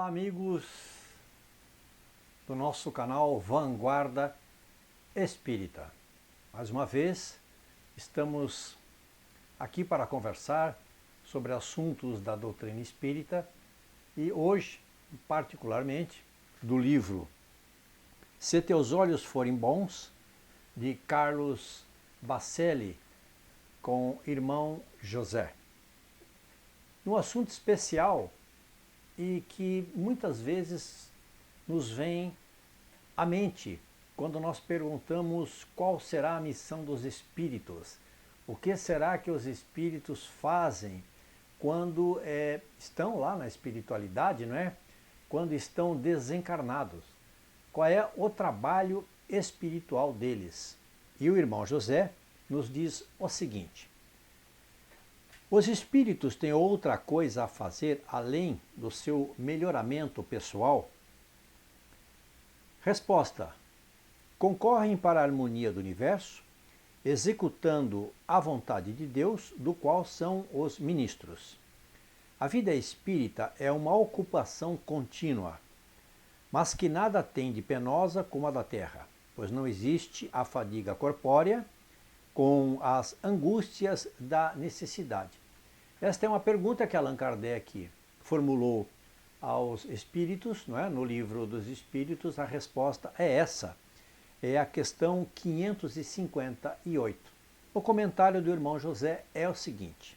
Olá, amigos do nosso canal Vanguarda Espírita. Mais uma vez, estamos aqui para conversar sobre assuntos da doutrina espírita e hoje, particularmente, do livro Se Teus Olhos Forem Bons, de Carlos Bacelli, com o irmão José. Um assunto especial e que muitas vezes nos vem à mente quando nós perguntamos qual será a missão dos espíritos. O que será que os espíritos fazem quando estão lá na espiritualidade, não é? Quando estão desencarnados? Qual é o trabalho espiritual deles? E o irmão José nos diz o seguinte: os espíritos têm outra coisa a fazer além do seu melhoramento pessoal? Resposta: concorrem para a harmonia do universo, executando a vontade de Deus, do qual são os ministros. A vida espírita é uma ocupação contínua, mas que nada tem de penosa como a da terra, pois não existe a fadiga corpórea com as angústias da necessidade. Esta é uma pergunta que Allan Kardec formulou aos espíritos, não é? No livro dos Espíritos. A resposta é essa, é a questão 558. O comentário do irmão José é o seguinte: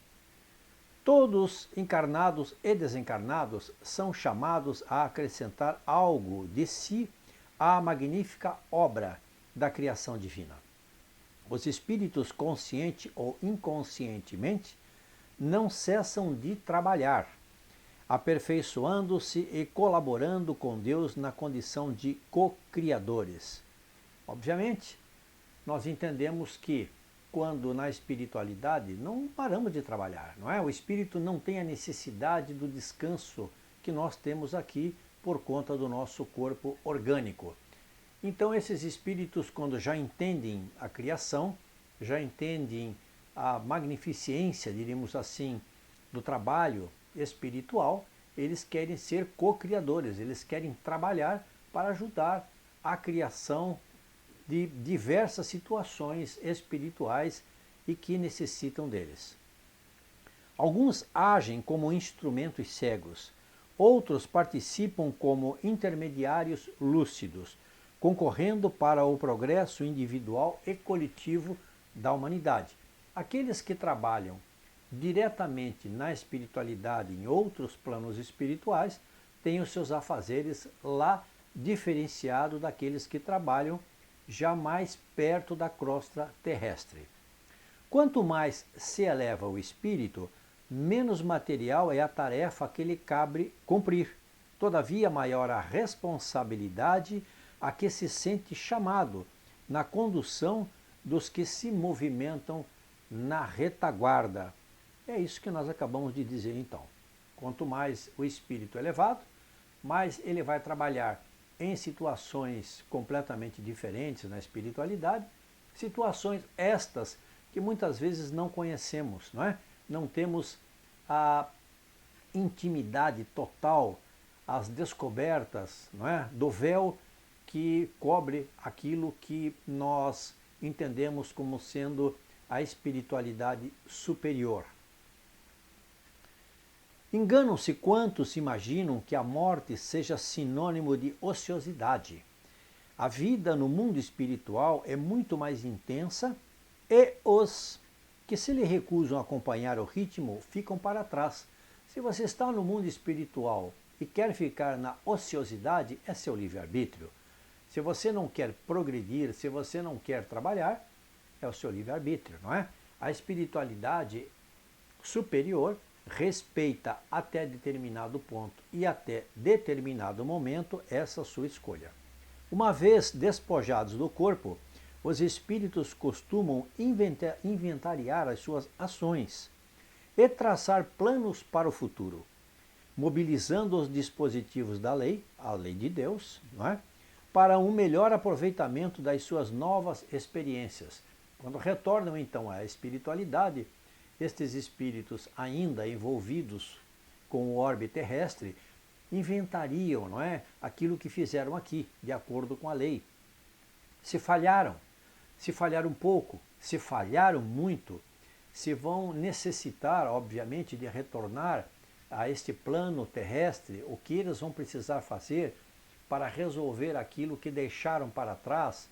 todos, encarnados e desencarnados, são chamados a acrescentar algo de si à magnífica obra da criação divina. Os espíritos, consciente ou inconscientemente, não cessam de trabalhar, aperfeiçoando-se e colaborando com Deus na condição de co-criadores. Obviamente, nós entendemos que quando na espiritualidade não paramos de trabalhar, não é? O espírito não tem a necessidade do descanso que nós temos aqui por conta do nosso corpo orgânico. Então esses espíritos, quando já entendem a criação, já entendem a magnificência, diríamos assim, do trabalho espiritual, eles querem ser co-criadores, eles querem trabalhar para ajudar a criação de diversas situações espirituais e que necessitam deles. Alguns agem como instrumentos cegos, outros participam como intermediários lúcidos, concorrendo para o progresso individual e coletivo da humanidade. Aqueles que trabalham diretamente na espiritualidade, em outros planos espirituais, têm os seus afazeres lá diferenciado daqueles que trabalham já mais perto da crosta terrestre. Quanto mais se eleva o espírito, menos material é a tarefa que lhe cabe cumprir. Todavia, maior a responsabilidade a que se sente chamado na condução dos que se movimentam na retaguarda. É isso que nós acabamos de dizer então. Quanto mais o espírito é elevado, mais ele vai trabalhar em situações completamente diferentes na espiritualidade, situações estas que muitas vezes não conhecemos, não é? Não temos a intimidade total, as descobertas, não é? Do véu que cobre aquilo que nós entendemos como sendo a espiritualidade superior. Enganam-se quantos imaginam que a morte seja sinônimo de ociosidade. A vida no mundo espiritual é muito mais intensa e os que se lhe recusam a acompanhar o ritmo ficam para trás. Se você está no mundo espiritual e quer ficar na ociosidade, é seu livre-arbítrio. Se você não quer progredir, se você não quer trabalhar, é o seu livre-arbítrio, não é? A espiritualidade superior respeita até determinado ponto e até determinado momento essa sua escolha. Uma vez despojados do corpo, os espíritos costumam inventariar as suas ações e traçar planos para o futuro, mobilizando os dispositivos da lei, a lei de Deus, não é? Para um melhor aproveitamento das suas novas experiências. Quando retornam então à espiritualidade, estes espíritos ainda envolvidos com o orbe terrestre inventariam, não é, aquilo que fizeram aqui, de acordo com a lei. Se falharam um pouco, se falharam muito, se vão necessitar, obviamente, de retornar a este plano terrestre, o que eles vão precisar fazer para resolver aquilo que deixaram para trás,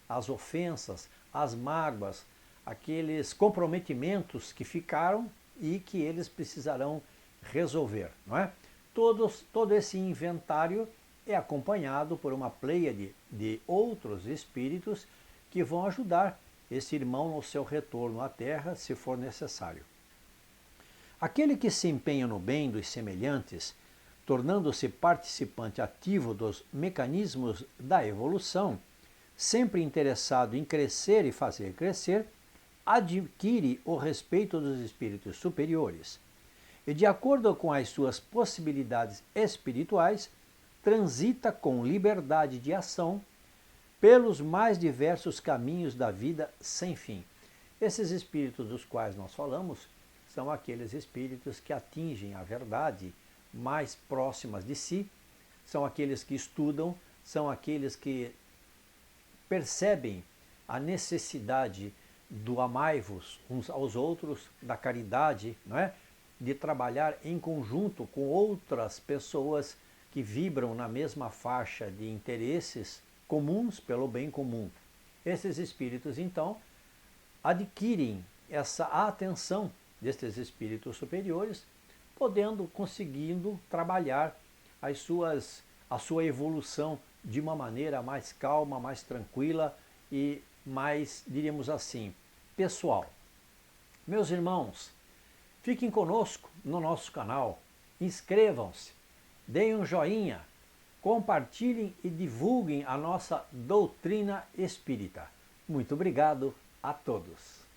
as ofensas, as mágoas, aqueles comprometimentos que ficaram e que eles precisarão resolver, não é? Todo esse inventário é acompanhado por uma pleiade de outros espíritos que vão ajudar esse irmão no seu retorno à Terra, se for necessário. Aquele que se empenha no bem dos semelhantes, tornando-se participante ativo dos mecanismos da evolução, sempre interessado em crescer e fazer crescer, adquire o respeito dos espíritos superiores e, de acordo com as suas possibilidades espirituais, transita com liberdade de ação pelos mais diversos caminhos da vida sem fim. Esses espíritos dos quais nós falamos são aqueles espíritos que atingem a verdade mais próximas de si, são aqueles que estudam, são aqueles que percebem a necessidade do amai-vos uns aos outros, da caridade, não é? De trabalhar em conjunto com outras pessoas que vibram na mesma faixa de interesses comuns pelo bem comum. Esses espíritos, então, adquirem essa atenção destes espíritos superiores, conseguindo trabalhar a sua evolução de uma maneira mais calma, mais tranquila e mais, diríamos assim, pessoal. Meus irmãos, fiquem conosco no nosso canal, inscrevam-se, deem um joinha, compartilhem e divulguem a nossa doutrina espírita. Muito obrigado a todos.